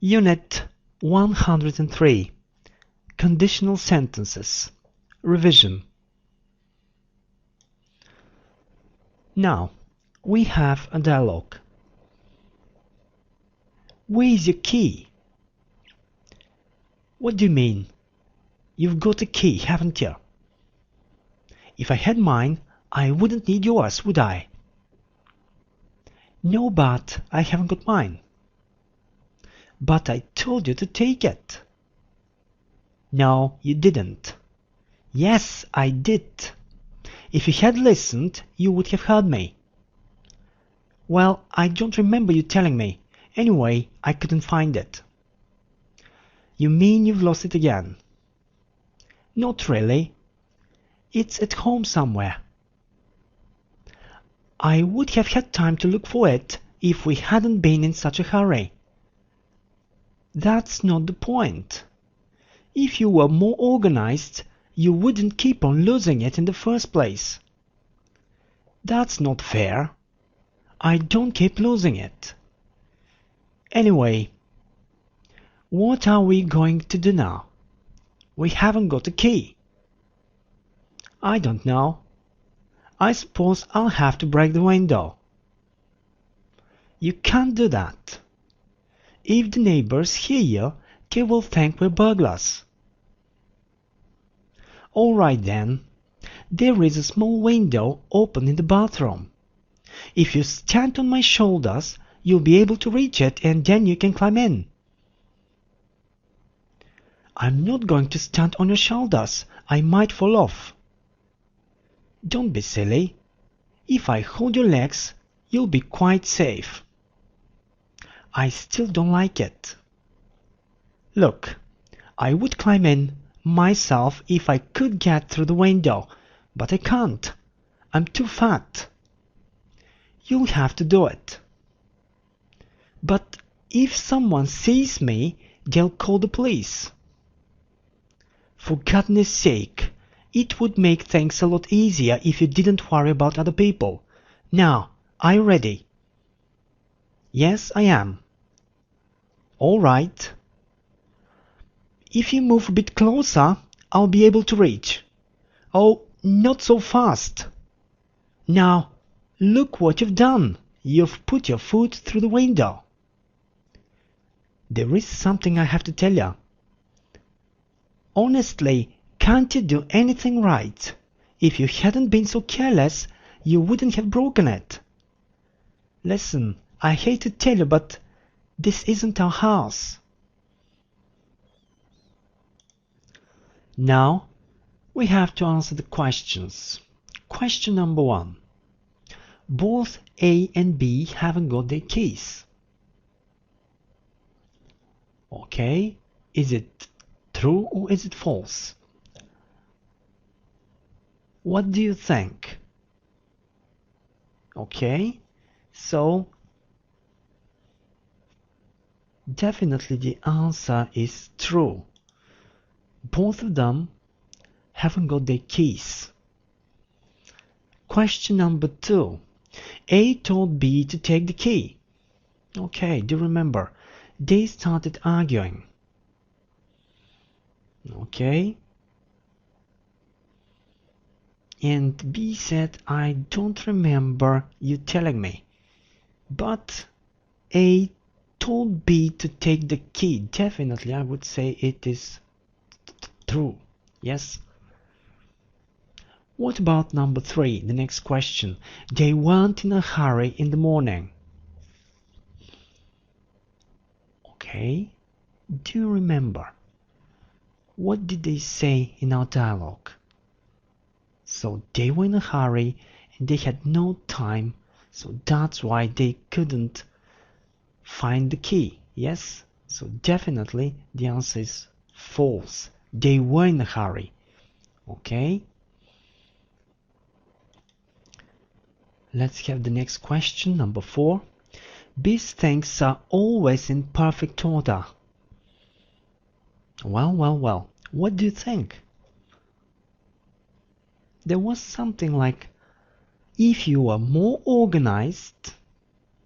Unit 103 Conditional Sentences Revision. Now, we have a dialogue. Where is your key? What do you mean? You've got a key, haven't you? If I had mine, I wouldn't need yours, would I? No, but I haven't got mine. But I told you to take it. No, you didn't. Yes, I did. If you had listened, you would have heard me. Well, I don't remember you telling me. Anyway, I couldn't find it. You mean you've lost it again? Not really. It's at home somewhere. I would have had time to look for it if we hadn't been in such a hurry. That's not the point. If you were more organized, you wouldn't keep on losing it in the first place. That's not fair. I don't keep losing it. Anyway, what are we going to do now? We haven't got a key. I don't know. I suppose I'll have to break the window. You can't do that. If the neighbors hear you, they will think we're burglars. All right then. There is a small window open in the bathroom. If you stand on my shoulders, you'll be able to reach it and then you can climb in. I'm not going to stand on your shoulders. I might fall off. Don't be silly. If I hold your legs, you'll be quite safe. I still don't like it. Look, I would climb in myself if I could get through the window, but I can't. I'm too fat. You'll have to do it. But if someone sees me, they'll call the police. For goodness sake, it would make things a lot easier if you didn't worry about other people. Now, are you ready? Yes, I am. All right. If you move a bit closer, I'll be able to reach. Oh, not so fast. Now, look what you've done. You've put your foot through the window. There is something I have to tell you. Honestly, can't you do anything right? If you hadn't been so careless, you wouldn't have broken it. Listen, I hate to tell you, but this isn't our house. Now, we have to answer the questions. Question number 1. Both A and B haven't got their keys. Okay, is it true or is it false? What do you think? Okay, so definitely the answer is true. Both of them haven't got their keys. Question number 2. A told B to take the key. Okay, do you remember? They started arguing. Okay. And B said, I don't remember you telling me. But A told B to take the key. Definitely, I would say it is true. Yes. What about number 3, the next question? They weren't in a hurry in the morning. Okay. Do you remember? What did they say in our dialogue? So they were in a hurry and they had no time, so that's why they couldn't find the key. Yes? So definitely the answer is false. They were in a hurry. Okay? Let's have the next question, number 4. These things are always in perfect order. Well. What do you think? There was something like, if you were more organized,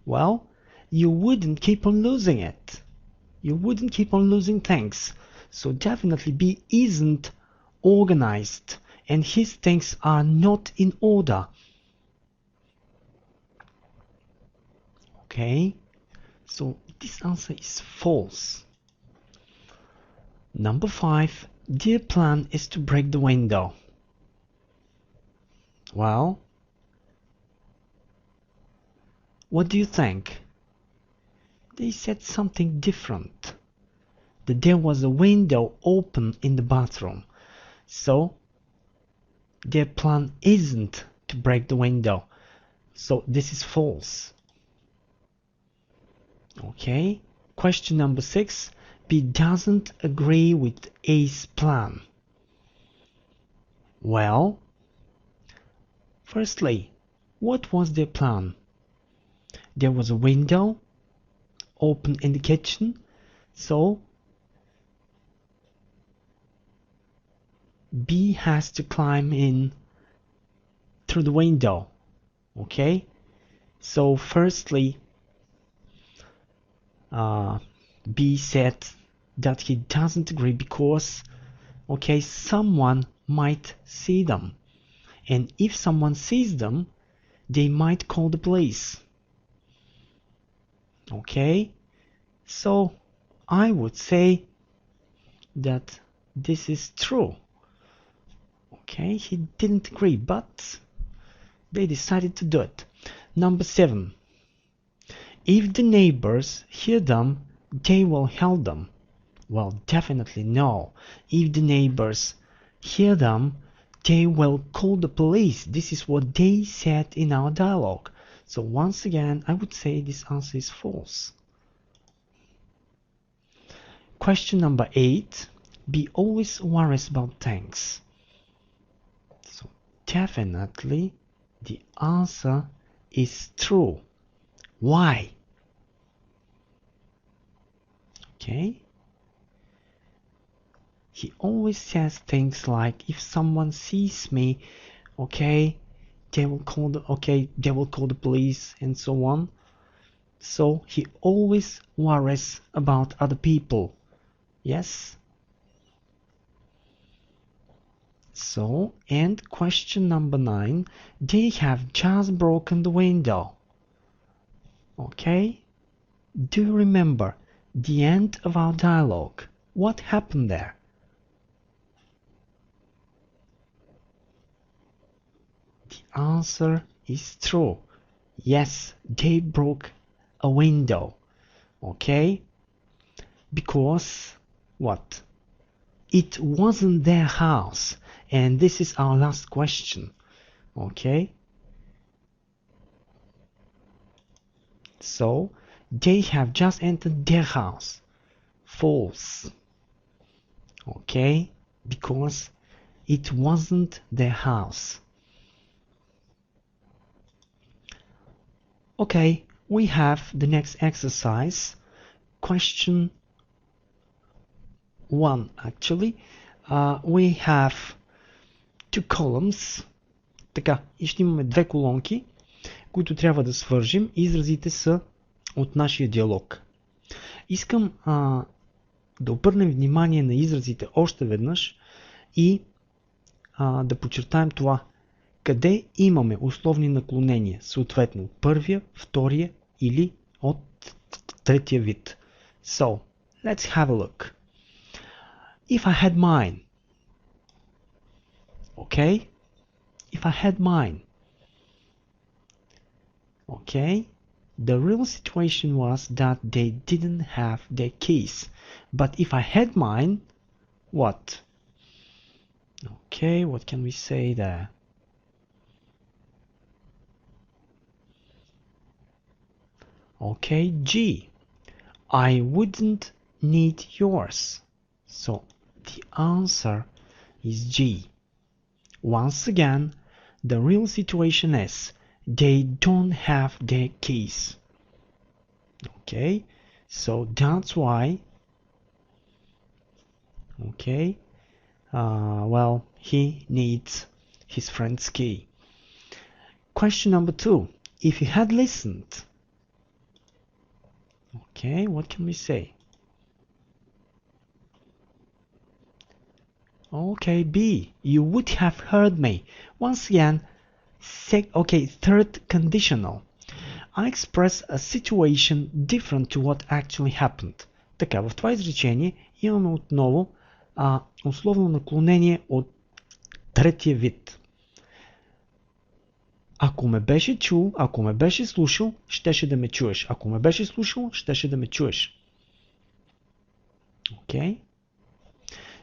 well, you wouldn't keep on losing it. you wouldn't keep on losing things. So definitely B isn't organized and his things are not in order. Okay, so this answer is false. Number 5, their plan is to break the window. Well, what do you think? They said something different. That there was a window open in the bathroom. So, their plan isn't to break the window. So, this is false. Okay. Question number 6. B doesn't agree with A's plan. Well, firstly, what was their plan? There was a window open in the kitchen, so B has to climb in through the window. Okay, so firstly, B said that he doesn't agree because, okay, someone might see them, and if someone sees them, they might call the police. Okay, so I would say that this is true. Okay, he didn't agree, but they decided to do it. Number 7. If the neighbors hear them, they will help them. Well, definitely no. If the neighbors hear them, they will call the police. This is what they said in our dialogue. So once again, I would say this answer is false. Question number 8. B always worries about things. So definitely the answer is true. Why? Okay. He always says things like, if someone sees me, okay, they will call the police and so on. So he always worries about other people. Yes. So, and question number 9, they have just broken the window. Okay. Do you remember the end of our dialogue? What happened there? The answer is true. Yes, they broke a window. Okay? Because what? It wasn't their house. And this is our last question. Okay? So, they have just entered their house. False. Okay? Because it wasn't their house. Okay, we have the next exercise. Question 1 actually. We have 2 columns. Така, и ще имаме 2 колонки, които трябва да свържим. Изразите са от нашия диалог. Искам да обърнем внимание на изразите още веднъж и да подчертаем това. Къде имаме условни наклонения, съответно първия, втория или от третия вид. So, let's have a look. If I had mine. Okay? If I had mine. Okay? The real situation was that they didn't have their keys. But if I had mine, what? Okay, what can we say there? Okay, G. I wouldn't need yours. So the answer is G. Once again, the real situation is they don't have their keys. Okay, so that's why, okay, well, he needs his friend's key. Question number 2. If you had listened, okay, what can we say? Okay, B. You would have heard me. Once again, third conditional. I express a situation different to what actually happened. Така, в това изречение имаме отново условно наклонение от третия вид. Ако ме беше чул, ако ме беше слушал, щеше да ме чуеш. Ако ме беше слушал, щеше да ме чуеш. Okay?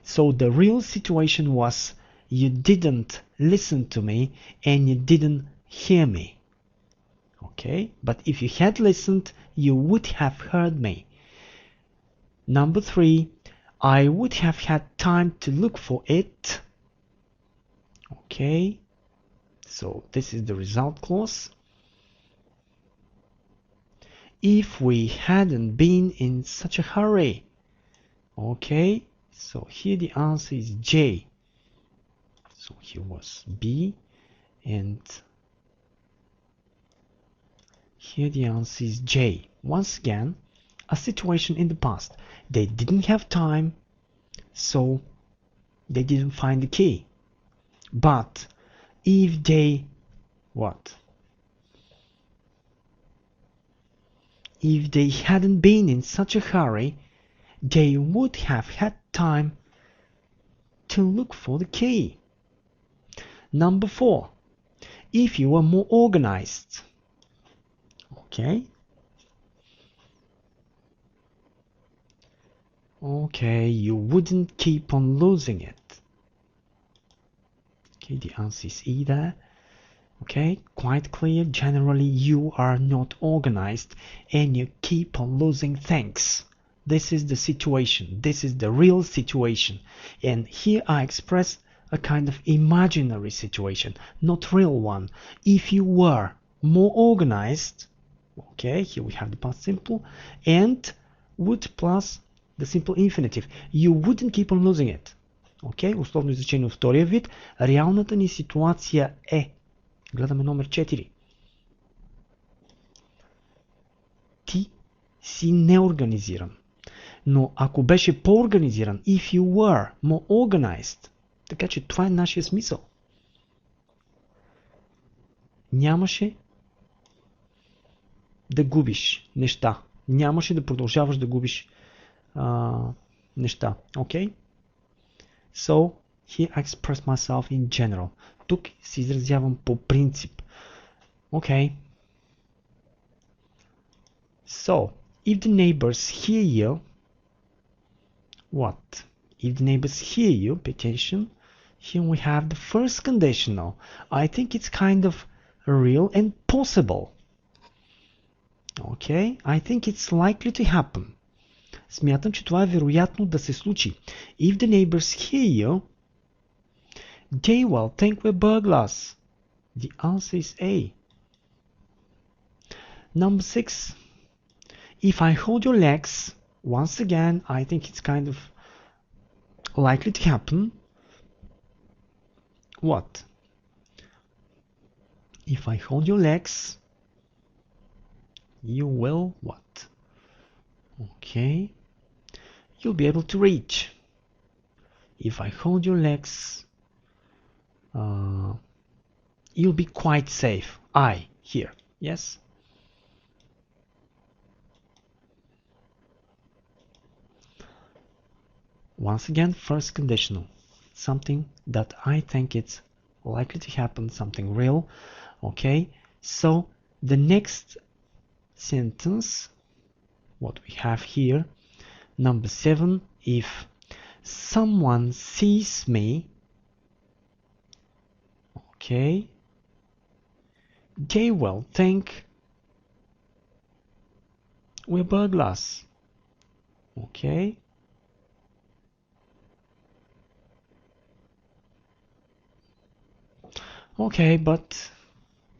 So the real situation was you didn't listen to me and you didn't hear me. Okay? But if you had listened, you would have heard me. Number 3, I would have had time to look for it. Okay? So this is the result clause. If we hadn't been in such a hurry. Okay? So here the answer is J. So here was B, and here the answer is J. Once again, a situation in the past. They didn't have time, so they didn't find the key. But if they what? If they hadn't been in such a hurry, they would have had time to look for the key. Number 4. If you were more organized. Okay. Okay, you wouldn't keep on losing it. Okay, the answer is E there. Okay, quite clear. Generally, you are not organized and you keep on losing things. This is the situation. This is the real situation. And here I express a kind of imaginary situation, not real one. If you were more organized, okay, here we have the past simple, and would plus the simple infinitive. You wouldn't keep on losing it. Okay, условно изречение от втория вид. Реалната ни ситуация е. Гледаме номер 4. Ти си неорганизиран. Но ако беше по-организиран, if you were more organized, така че това е нашия смисъл. Нямаше да губиш неща. Нямаше да продължаваш да губиш неща. Okay? So, here I express myself in general. Тук се изразявам по принцип. Okay. So, if the neighbors hear you, what? If the neighbors hear you, pay attention. Here we have the first conditional. I think it's kind of real and possible. Okay, I think it's likely to happen. Смятам, че това е вероятно да се случи. If the neighbors hear you, they will think we're burglars. The answer is A. Number 6. If I hold your legs, once again, I think it's kind of likely to happen. What? If I hold your legs, you will what? Okay. You'll be able to reach. If I hold your legs, you'll be quite safe. I here. Yes? Once again, first conditional. Something that I think it's likely to happen, something real. Okay? So, the next sentence, what we have here, number 7, if someone sees me, okay, they will think we're burglars. Okay? Okay, but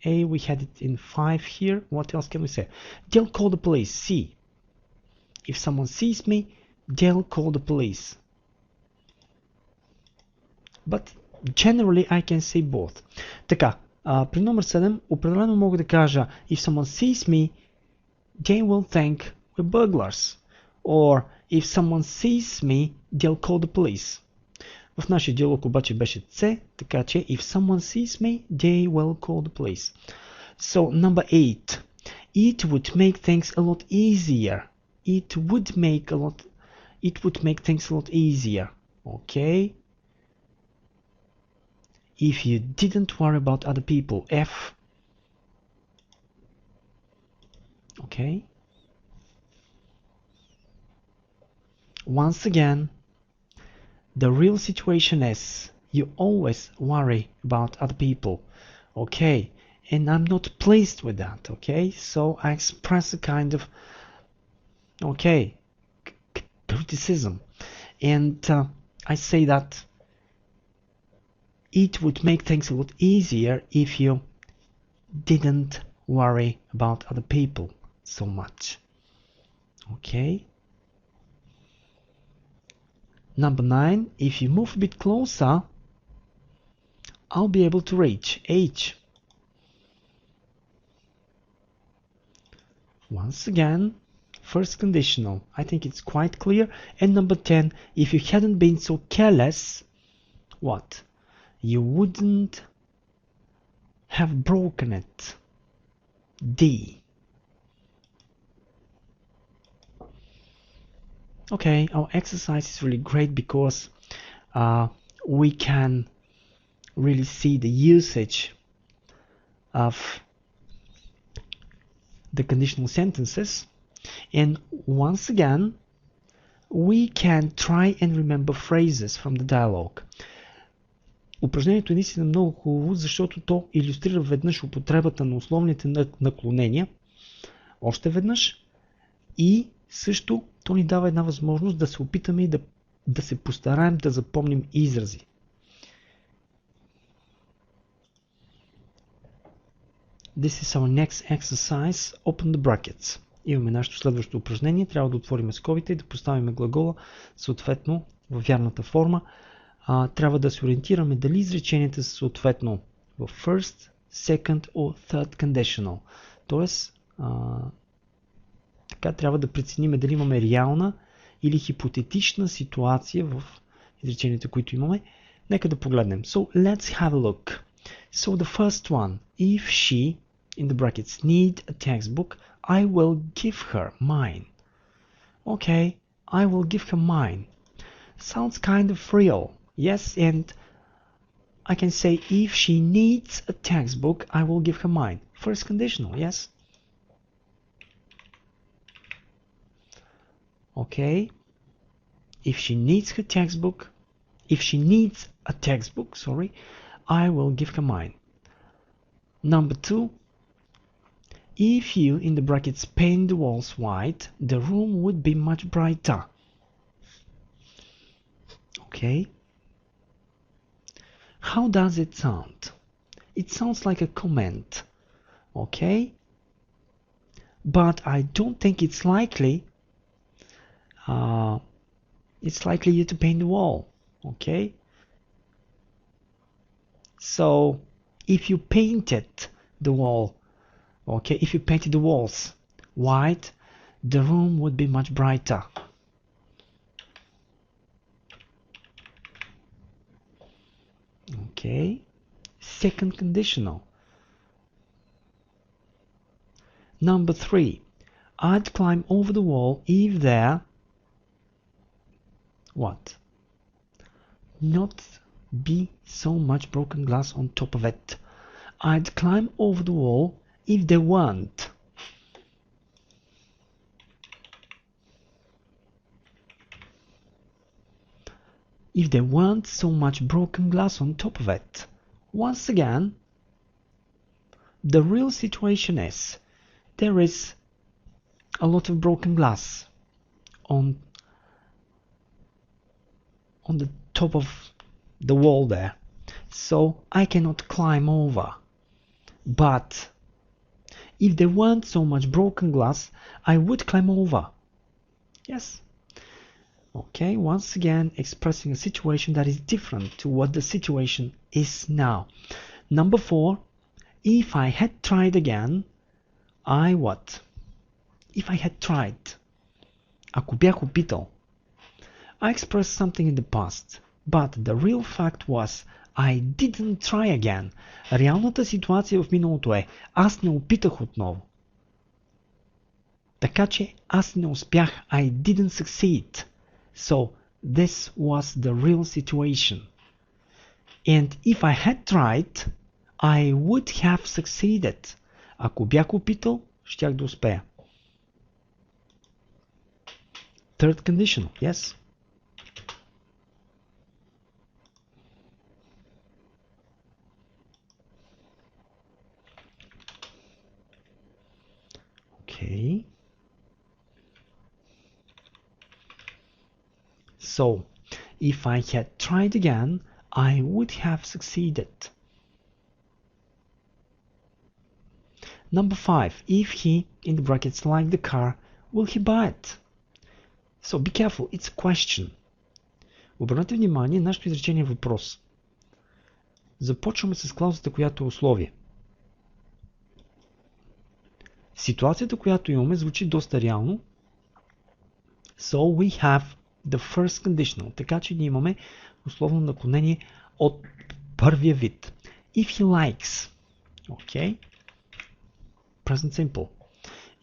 A, we had it in 5 here. What else can we say? They'll call the police. C. If someone sees me, they'll call the police. But generally I can say both. Така, при номер 7 определено мога да кажа if someone sees me, they will think we're burglars. Or if someone sees me, they'll call the police. В нашия диалог обаче беше C, така че if someone sees me, they will call the police. So, number 8. It would make things a lot easier. It would make things a lot easier. Okay? If you didn't worry about other people. F. Okay? Once again, the real situation is you always worry about other people. Okay? And I'm not pleased with that. Okay? So I express a kind of criticism. And I say that it would make things a lot easier if you didn't worry about other people so much. Okay? Number 9, if you move a bit closer, I'll be able to reach. H. Once again, first conditional. I think it's quite clear. And number 10, if you hadn't been so careless, what? You wouldn't have broken it. D. Okay, our exercise is really great because we can really see the usage of the conditional sentences, and once again we can try and remember phrases from the dialogue. Упражнението е наистина много хубаво, защото то илюстрира веднъж употребата на условните наклонения, още веднъж, и също то ни дава една възможност да се опитаме и да се постараем да запомним изрази. This is our next exercise. Open the brackets. Имаме нашето следващо упражнение. Трябва да отворим скобите и да поставим глагола съответно във вярната форма. Трябва да се ориентираме дали изреченията са съответно в first, second or third conditional. Тоест, така трябва да преценим дали имаме реална или хипотетична ситуация в изреченията, които имаме. Нека да погледнем. So, let's have a look. So, the first one. If she, in the brackets, need a textbook, I will give her mine. Okay, I will give her mine. Sounds kind of real. Yes, and I can say if she needs a textbook, I will give her mine. First conditional, yes? Okay. If she needs a textbook, I will give her mine. Number 2. If you, in the brackets, paint the walls white, the room would be much brighter. Okay. How does it sound? It sounds like a comment. Okay. But I don't think it's likely you to paint the wall. Okay. So if you painted the wall, okay, if you painted the walls white, the room would be much brighter. Okay. Second conditional. Number 3. I'd climb over the wall if there what? Not be so much broken glass on top of it. I'd climb over the wall if there weren't. If there weren't so much broken glass on top of it. Once again, the real situation is there is a lot of broken glass on the top of the wall there, so I cannot climb over. But if there weren't so much broken glass, I would climb over. Yes. Okay, once again expressing a situation that is different to what the situation is now. Number 4. If I had tried again, I what? If I had tried. Ако бях опитал. I express something in the past. But the real fact was, I didn't try again. Реалната ситуация в миналото е, аз не опитах отново. Така че аз не успях. I didn't succeed. So, this was the real situation. And if I had tried, I would have succeeded. Ако бях опитал, щях да успея. Third conditional, yes? Okay. So, if I had tried again, I would have succeeded. Number 5. If he, in the brackets, liked the car, will he buy it? So, be careful, it's a question. Обърнете внимание, нашето изречение е въпрос. Започваме с клаузата, която е условие. Ситуацията, която имаме, звучи доста реално. So, we have the first conditional. Така че ние имаме условно наклонение от първия вид. If he likes. Okay. Present simple.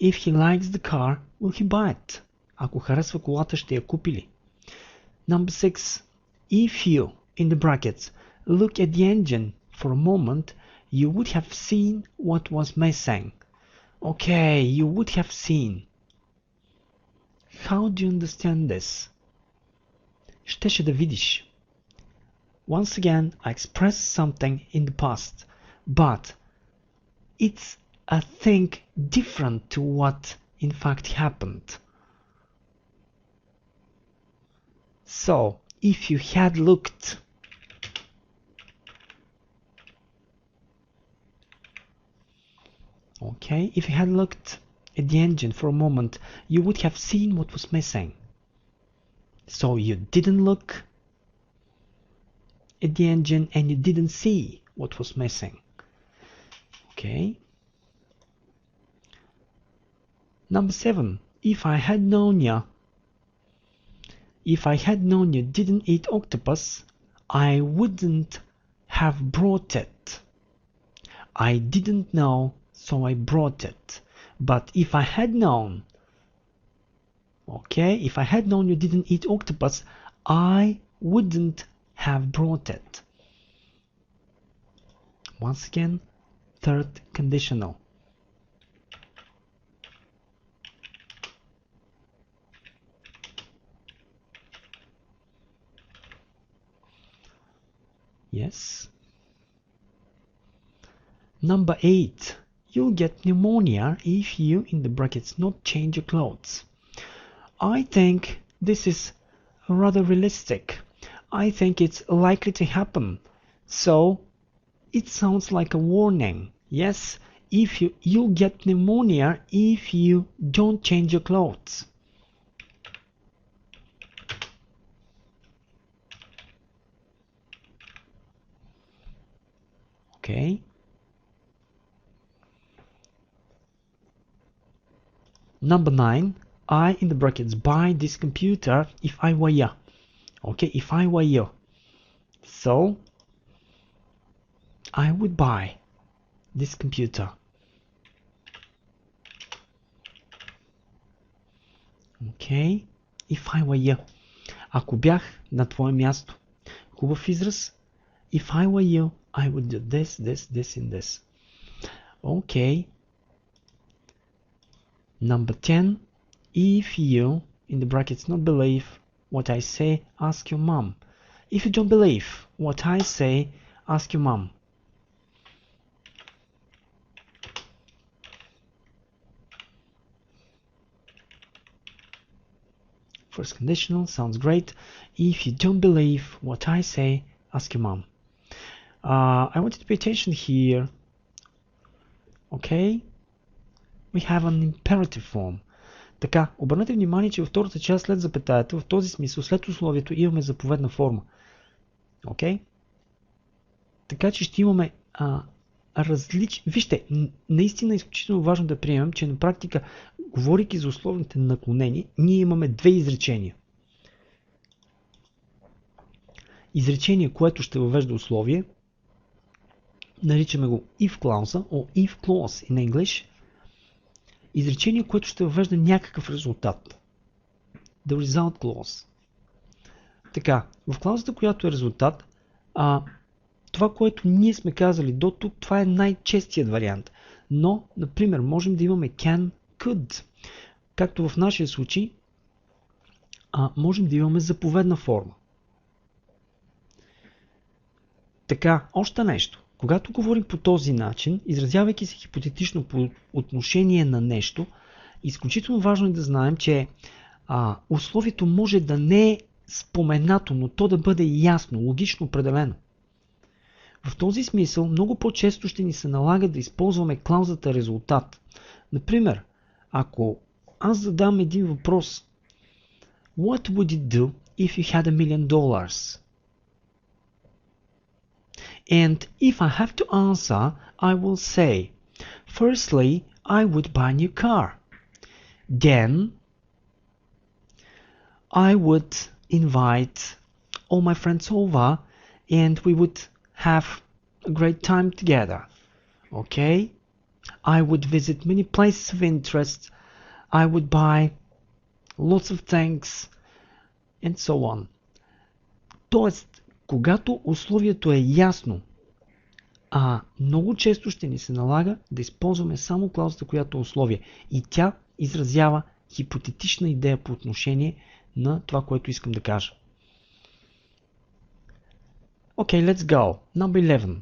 If he likes the car, will he buy it? Ако харесва колата, ще я купи ли? Number 6. If you, in the brackets, look at the engine for a moment, you would have seen what was missing. Okay, you would have seen. How do you understand this? Щеше да видиш. Once again, I expressed something in the past, but it's a thing different to what in fact happened. So, if you had looked, okay, if you had looked at the engine for a moment, you would have seen what was missing. So you didn't look at the engine and you didn't see what was missing. Okay. Number 7. If I had known you didn't eat octopus, I wouldn't have brought it. I didn't know, so I brought it. But if I had known, okay, if I had known you didn't eat octopus, I wouldn't have brought it. Once again, third conditional. Yes. Number 8. You'll get pneumonia if you, in the brackets, not change your clothes. I think this is rather realistic. I think it's likely to happen. So, it sounds like a warning. Yes, if you'll get pneumonia if you don't change your clothes. Okay. Number 9. I, in the brackets, buy this computer if I were you. Okay, if I were you. So, I would buy this computer. Okay, if I were you. Ако бях на твое място. Хубав израз. If I were you, I would do this, this, this, and this. Okay. Number 10. If you, in the brackets, not believe what I say, ask your mom. If you don't believe what I say, ask your mom. First conditional sounds great. If you don't believe what I say, ask your mom. I want you to pay attention here. Okay? We have an imperative form. Така, обърнете внимание, че във втората част след запетаята, в този смисъл, след условието, имаме заповедна форма. Окей? Така че ще имаме Вижте, наистина е изключително важно да приемем, че на практика, говорейки за условните наклонения, ние имаме две изречения. изречение, което ще въвежда условие, наричаме го if clause, or if clause in English, изречение, което ще въвежда някакъв резултат. The result clause. Така, в клаузата, която е резултат, това, което ние сме казали до тук, това е най-честият вариант. Но, например, можем да имаме can, could. Както в нашия случай, можем да имаме заповедна форма. Така, още нещо. Когато говорим по този начин, изразявайки се хипотетично по отношение на нещо, изключително важно е да знаем, че условието може да не е споменато, но то да бъде ясно, логично определено. В този смисъл много по-често ще ни се налага да използваме клаузата резултат. Например, ако аз задам един въпрос: What would you do if you had $1 million? And if I have to answer, I will say, firstly, I would buy a new car. Then, I would invite all my friends over and we would have a great time together. Okay? I would visit many places of interest. I would buy lots of things and so on. Тоест, когато условието е ясно, много често ще ни се налага да използваме само клаузата, която е условие. И тя изразява хипотетична идея по отношение на това, което искам да кажа. Okay, let's go. Number 11.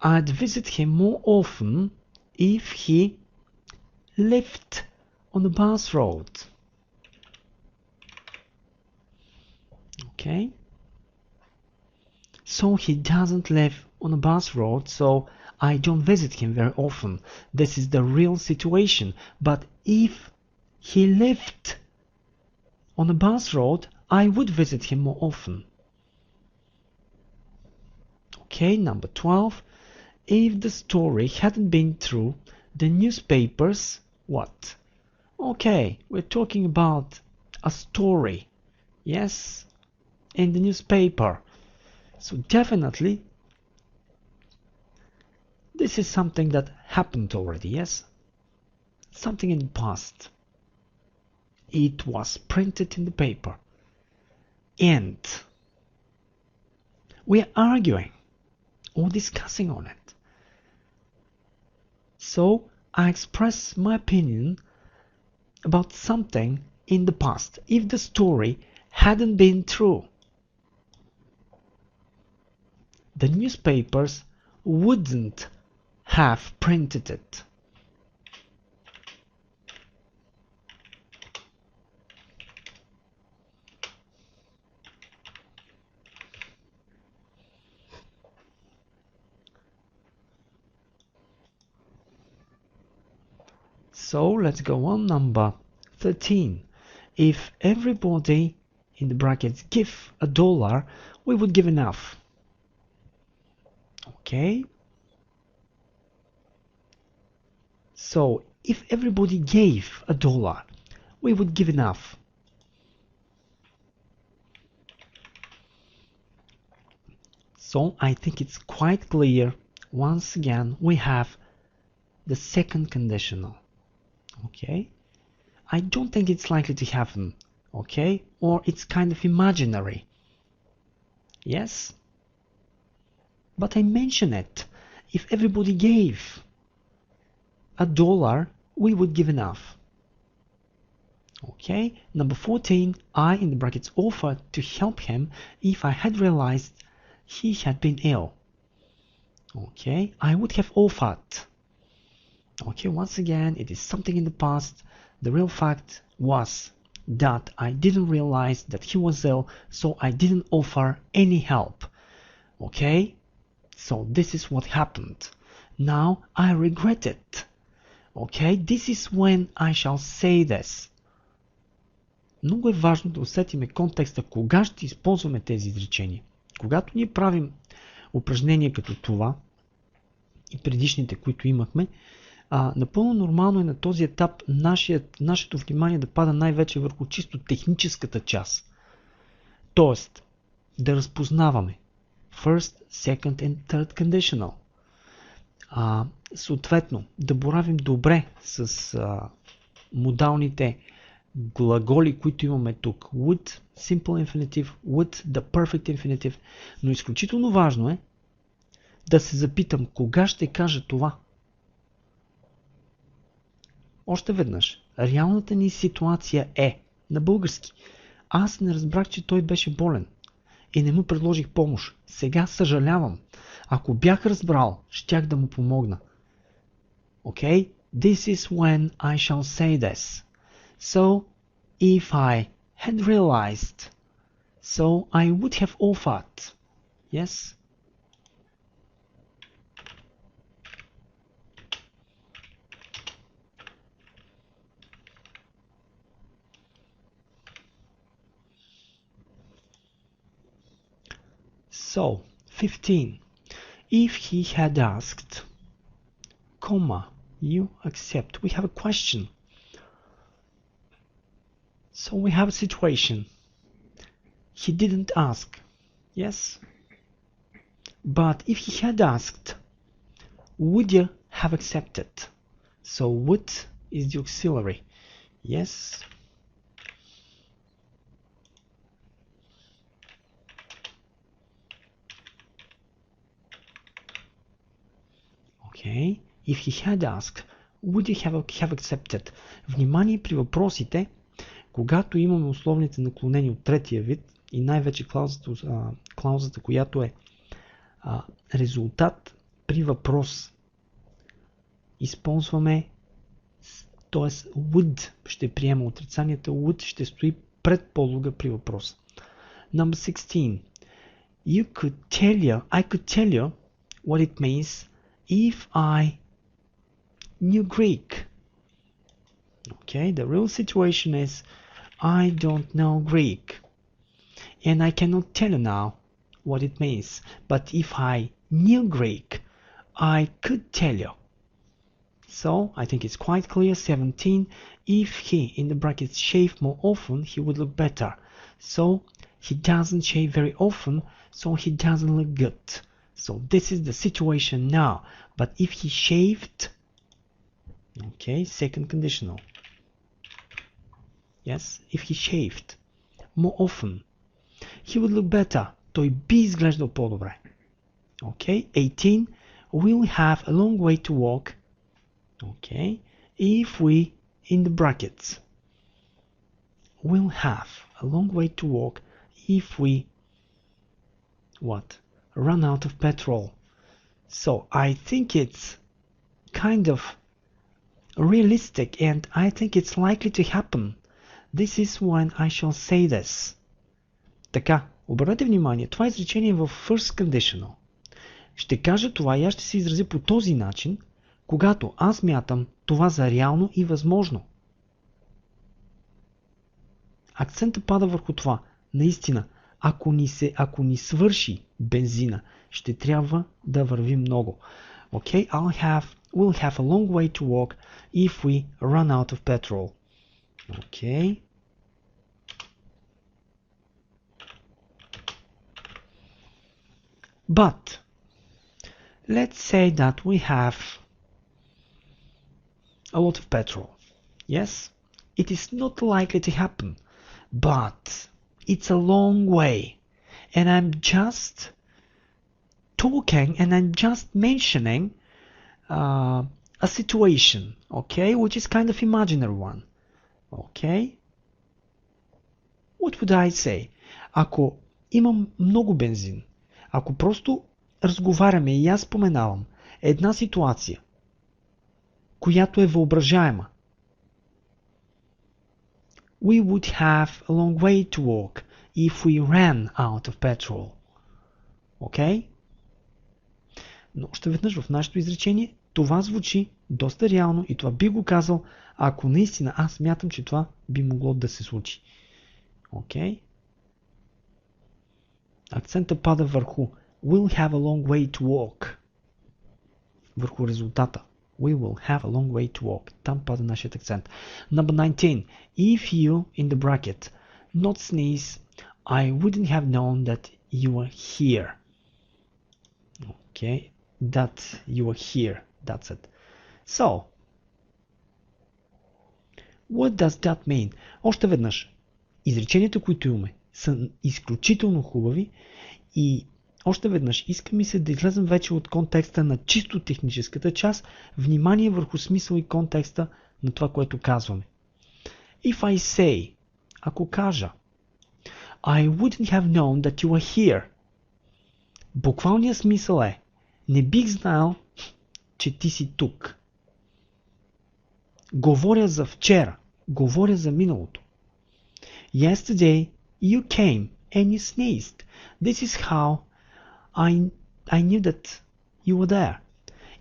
I'd visit him more often if he lived on the bus road. Okay. So he doesn't live on a bus road, so I don't visit him very often. This is the real situation. But if he lived on a bus road, I would visit him more often. Okay, number 12. If the story hadn't been true, the newspapers, what? Okay, we're talking about a story. Yes, in the newspaper. So definitely, this is something that happened already, yes? Something in the past. It was printed in the paper. And we are arguing or discussing on it. So I express my opinion about something in the past. If the story hadn't been true, the newspapers wouldn't have printed it. So let's go on. Number 13. If everybody in the brackets give $1, we would give enough. Okay. So if everybody gave $1, we would give enough. So I think it's quite clear. Once again, we have the second conditional. Okay. I don't think it's likely to happen. Okay. Or it's kind of imaginary. Yes. But I mention it. If everybody gave $1, we would give enough. Okay. Number 14. I in the brackets offered to help him if I had realized he had been ill. Okay. I would have offered. Okay. Once again, it is something in the past. The real fact was that I didn't realize that he was ill, so I didn't offer any help. Okay. So this is what happened. Now I regret it. Okay, this is when I shall say this. Много е важно да усетиме контекста, кога ще използваме тези изречения. Когато ние правим упражнения като това и предишните, които имахме, напълно нормално е на този етап нашето внимание да пада най-вече върху чисто техническата част. Тоест, да разпознаваме First, second and third conditional. Съответно, да боравим добре с модалните глаголи, които имаме тук. Would, simple infinitive, would, the perfect infinitive. Но изключително важно е да се запитам, кога ще кажа това. Още веднъж, реалната ни ситуация е на български. Аз не разбрах, че той беше болен и не му предложих помощ. Сега съжалявам. Ако бях разбрал, щях да му помогна. Okay? This is when I shall say this. So, if I had realized, so I would have offered. Yes? So, 15. If he had asked, comma, you accept. We have a question. So we have a situation. He didn't ask. Yes? But if he had asked, would you have accepted? So would is the auxiliary. Yes? Okay. If he had asked, would you have accepted? Внимание при въпросите, когато имаме условните наклонения от третия вид и най-вече клаузата, която е резултат при въпрос, използваме, т.е. would ще приема отрицанията, would ще стои пред подлога при въпрос. Number 16. I could tell you what it means if I knew Greek. Okay, the real situation is I don't know Greek and I cannot tell you now what it means, but if I knew Greek I could tell you. So I think it's quite clear. 17. If he in the brackets shaved more often he would look better. So he doesn't shave very often, so he doesn't look good. So this is the situation now. But if he shaved, okay, second conditional. Yes, if he shaved more often, he would look better. Той би изглеждал по-добре. Okay, 18. We'll have a long way to walk. Okay, if we in the brackets. We'll have a long way to walk if we what? Run out of petrol. So I think it's kind of realistic and I think it's likely to happen. This is when I shall say this. Така, обърнете внимание, това изречение е в first conditional. Ще кажа това и аз ще се изразя по този начин, когато аз мятам това за реално и възможно. Акцентът пада върху това. Наистина, ако ни свърши бензина, ще трябва да върви много. Okay, we'll have a long way to walk if we run out of petrol. Okay. But let's say that we have a lot of petrol. Yes, it is not likely to happen, but it's a long way. And I'm just talking and I'm just mentioning a situation, okay, which is kind of imaginary one. Okay? What would I say? Ако имам много бензин, ако просто разговаряме и аз споменавам една ситуация, която е въображаема, we would have a long way to walk if we ran out of petrol. Okay? Но още веднъж в нашето изречение това звучи доста реално и това би го казал, ако наистина аз смятам, че това би могло да се случи. Окей? Акцента пада върху we'll have a long way to walk. Върху резултата. We will have a long way to walk. Там пада нашият акцент. Number 19. If you, in the bracket, not sneeze, I wouldn't have known that you were here. Okay, that you are here. That's it. So, what does that mean? Още веднъж, изреченията, които имаме, са изключително хубави и още веднъж иска ми се да излезем вече от контекста на чисто техническата част, внимание върху смисъл и контекста на това, което казваме. If I say, ако кажа, I wouldn't have known that you were here. Буквалният смисъл е, не бих знаел, че ти си тук. Говоря за вчера, говоря за миналото. Yesterday you came and you sneezed. This is how I knew that you were there.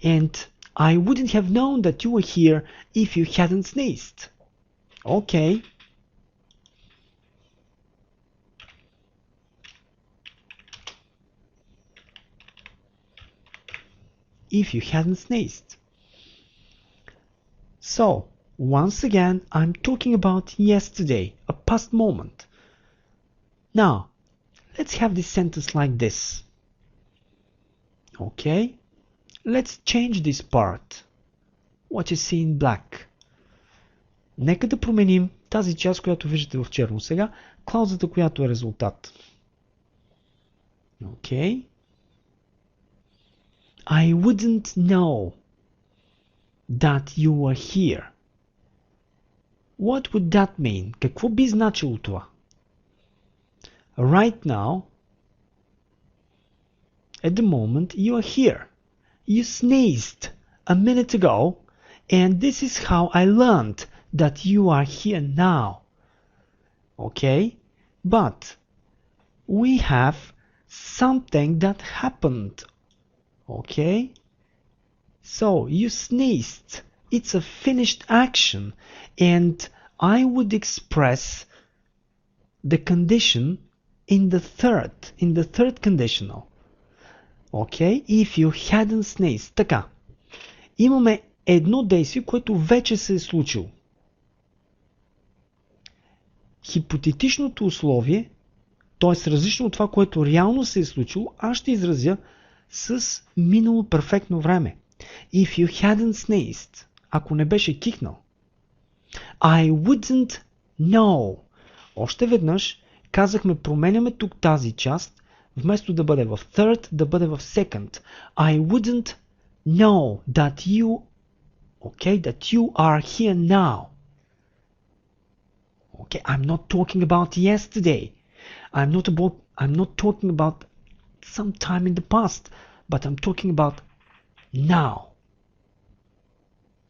And I wouldn't have known that you were here if you hadn't sneezed. Okay. If you hadn't sneezed. So, once again, I'm talking about yesterday, a past moment. Now, let's have this sentence like this. Okay, let's change this part. What you see in black. Нека да променим тази част, която виждате в черно сега, клаузата, която е резултат. Okay. I wouldn't know that you were here. What would that mean? Какво би значило това? Right now, at the moment, you are here. You sneezed a minute ago, and this is how I learned that you are here now. Okay? But we have something that happened. Okay? So, you sneezed. It's a finished action, and I would express the condition in the third conditional. Okay? If you hadn't sneezed. Така. Имаме едно действие, което вече се е случило. Хипотетичното условие, т.е. различно от това, което реално се е случило, аз ще изразя с минало перфектно време. If you hadn't sneezed, ако не беше кикнал. I wouldn't know. Още веднъж казахме, променяме тук тази част, вместо да бъде в third, да бъде в second. I wouldn't know that you are here now. Okay, I'm not talking about yesterday. I'm not talking about some time in the past, but I'm talking about now.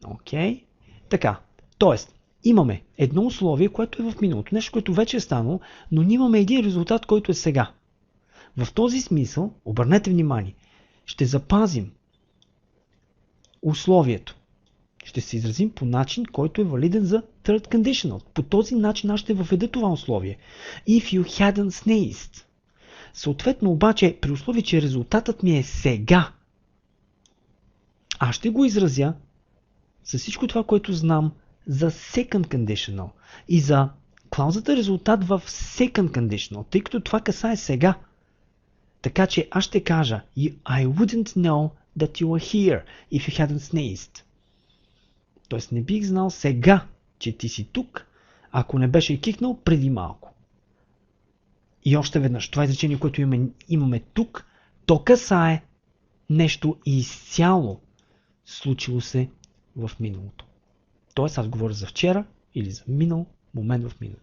Okay? Така, тоест, имаме едно условие, което е в миналото, нещо, което вече е станало, но ние имаме един резултат, който е сега. В този смисъл, обърнете внимание, ще запазим условието. Ще се изразим по начин, който е валиден за third conditional. По този начин аз ще въведа това условие. If you hadn't sneezed. Съответно обаче, при условие, че резултатът ми е сега, аз ще го изразя за всичко това, което знам за second conditional и за клаузата резултат в second conditional, тъй като това касае сега. Така че аз ще кажа I wouldn't know that you were here if you hadn't sneezed. Тоест не бих знал сега, че ти си тук, ако не беше кикнал преди малко. И още веднъж, това изречение, което имаме тук, то касае нещо изцяло случило се в миналото. Тоест аз говоря за вчера или за минал момент в минало.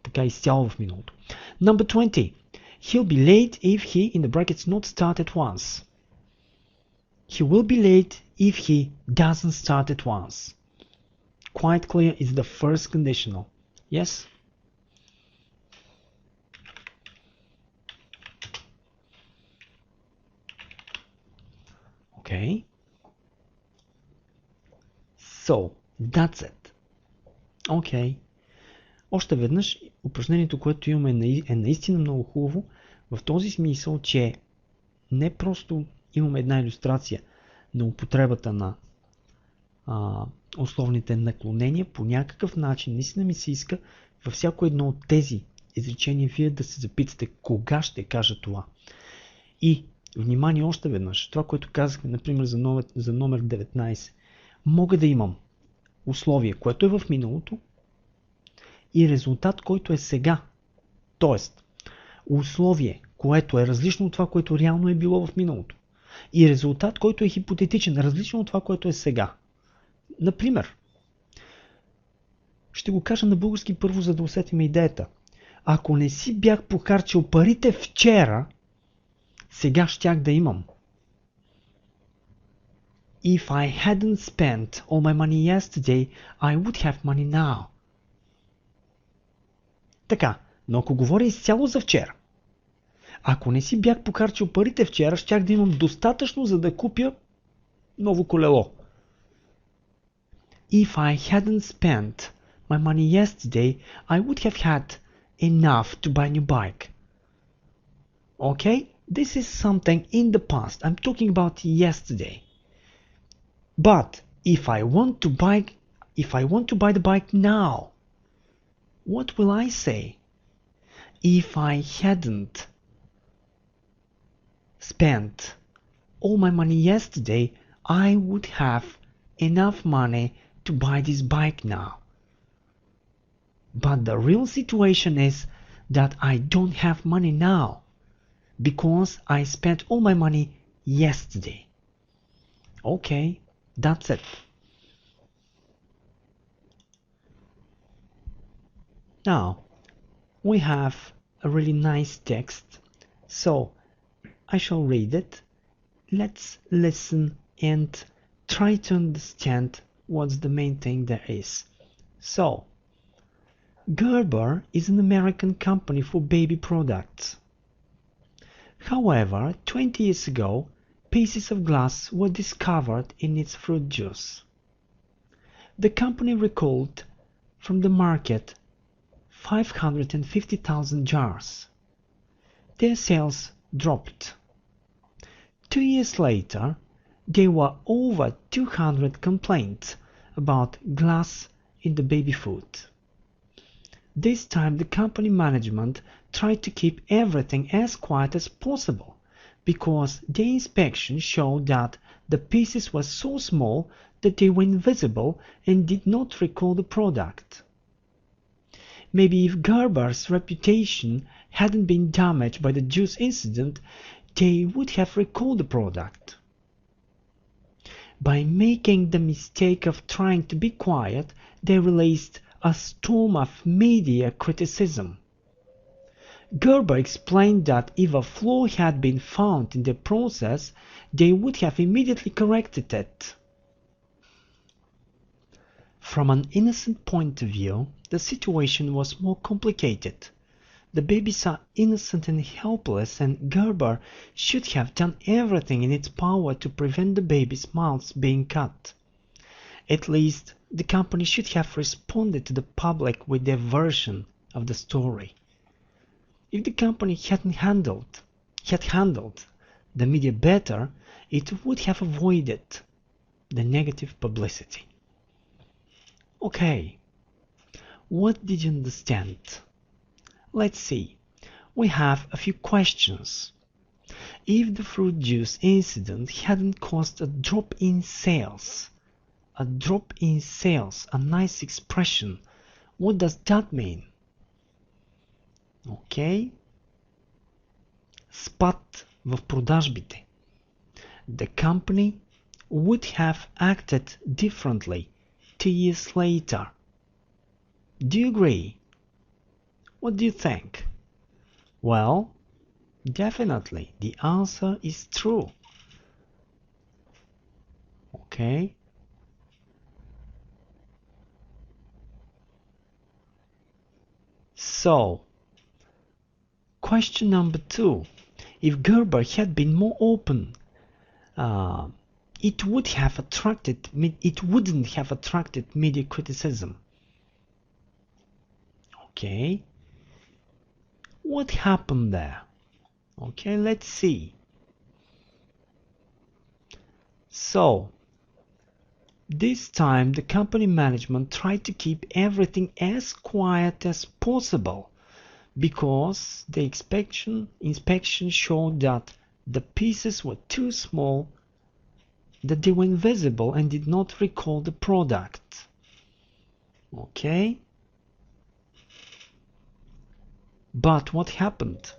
Така изцяло в миналото. Number 20. He'll be late if he, in the brackets, not start at once. He will be late if he doesn't start at once. Quite clear is the first conditional. Yes? Okay. So, that's it. Okay. Още веднъж, упражнението, което имаме е наистина много хубаво, в този смисъл, че не просто имаме една илюстрация на употребата на условните наклонения, по някакъв начин наистина ми се иска във всяко едно от тези изречения вие да се запитате кога ще кажа това. И Внимание още веднъж. Това, което казахме, например, за номер 19. Мога да имам условие, което е в миналото и резултат, който е сега. Тоест, условие, което е различно от това, което реално е било в миналото. И резултат, който е хипотетичен, различно от това, което е сега. Например, ще го кажа на български първо, за да усетим идеята. Ако не си бях похарчил парите вчера, сега щях да имам. If I hadn't spent all my money yesterday, I would have money now. Така, но ако говоря изцяло за вчера, ако не си бях похарчил парите вчера, щях да имам достатъчно, за да купя ново колело. If I hadn't spent my money yesterday, I would have had enough to buy a new bike. Okay? This is something in the past. I'm talking about yesterday. But if I want to buy the bike now, what will I say? If I hadn't spent all my money yesterday, I would have enough money to buy this bike now. But the real situation is that I don't have money now because I spent all my money yesterday. Okay, that's it. Now, we have a really nice text, so I shall read it. Let's listen and try to understand what's the main thing there is. So, Gerber is an American company for baby products. However, 20 years ago, pieces of glass were discovered in its fruit juice. The company recalled from the market 550,000 jars. Their sales dropped. 2 years later, there were over 200 complaints about glass in the baby food. This time the company management tried to keep everything as quiet as possible because the inspection showed that the pieces were so small that they were invisible and did not recall the product. Maybe if Gerber's reputation hadn't been damaged by the juice incident, they would have recalled the product. By making the mistake of trying to be quiet, they released a storm of media criticism. Gerber explained that if a flaw had been found in the process, they would have immediately corrected it. From an innocent point of view, the situation was more complicated. The babies are innocent and helpless, and Gerber should have done everything in its power to prevent the babies' mouths being cut. At least, the company should have responded to the public with their version of the story. If the company had handled the media better, it would have avoided the negative publicity. Okay, what did you understand? Let's see. We have a few questions. If the fruit juice incident hadn't caused a drop in sales, a nice expression, what does that mean? Okay. Спад в продажбите. The company would have acted differently 2 years later. Do you agree? What do you think? Well, definitely the answer is true. Okay. So, question number 2. If Gerber had been more open, it wouldn't have attracted media criticism. Okay. What happened there? Okay, let's see. So, this time the company management tried to keep everything as quiet as possible because the inspection showed that The pieces were too small, that they were invisible and did not recall the product. Okay? But what happened?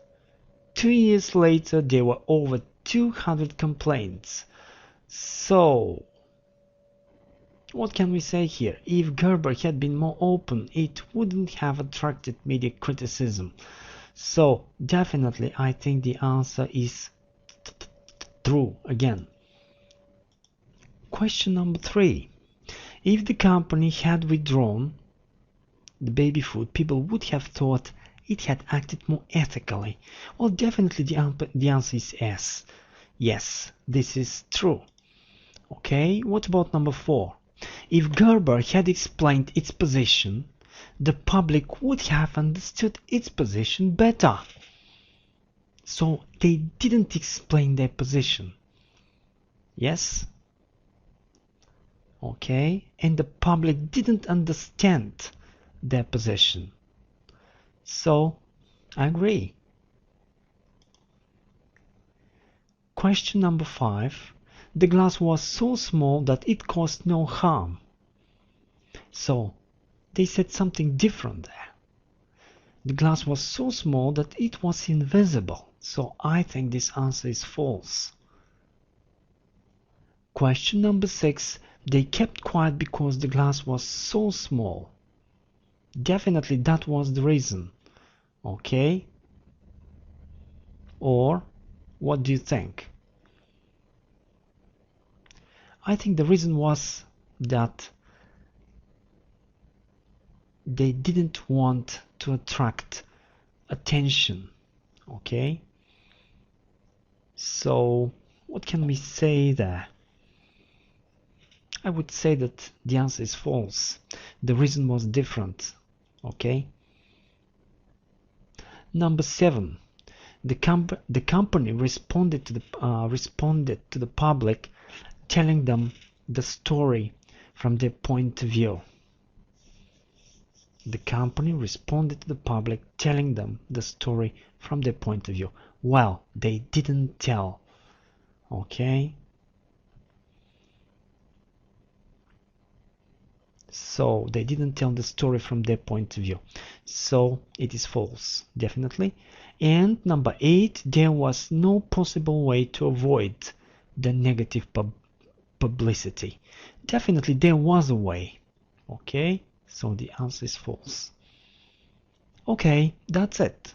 2 years later, there were over 200 complaints. So, what can we say here? If Gerber had been more open, it wouldn't have attracted media criticism. So, definitely, I think the answer is true again. Question number 3. If the company had withdrawn the baby food, people would have thought it had acted more ethically. Well, definitely the answer is yes. Yes, this is true. Okay, what about number 4? If Gerber had explained its position, the public would have understood its position better. So they didn't explain their position. Yes? Okay, and the public didn't understand their position. So, I agree. Question number 5. The glass was so small that it caused no harm. So, they said something different there. The glass was so small that it was invisible. So, I think this answer is false. Question number 6. They kept quiet because the glass was so small. Definitely that was the reason. Okay? Or, what do you think? I think the reason was that they didn't want to attract attention. Okay? So, what can we say there? I would say that the answer is false. The reason was different. Okay? Number 7. The company responded to the public, telling them the story from their point of view. The company responded to the public, telling them the story from their point of view. Well, they didn't tell. Okay? So they didn't tell the story from their point of view. So it is false, definitely. And number 8, there was no possible way to avoid the negative publicity. Definitely there was a way. Okay, so the answer is false. Okay, that's it.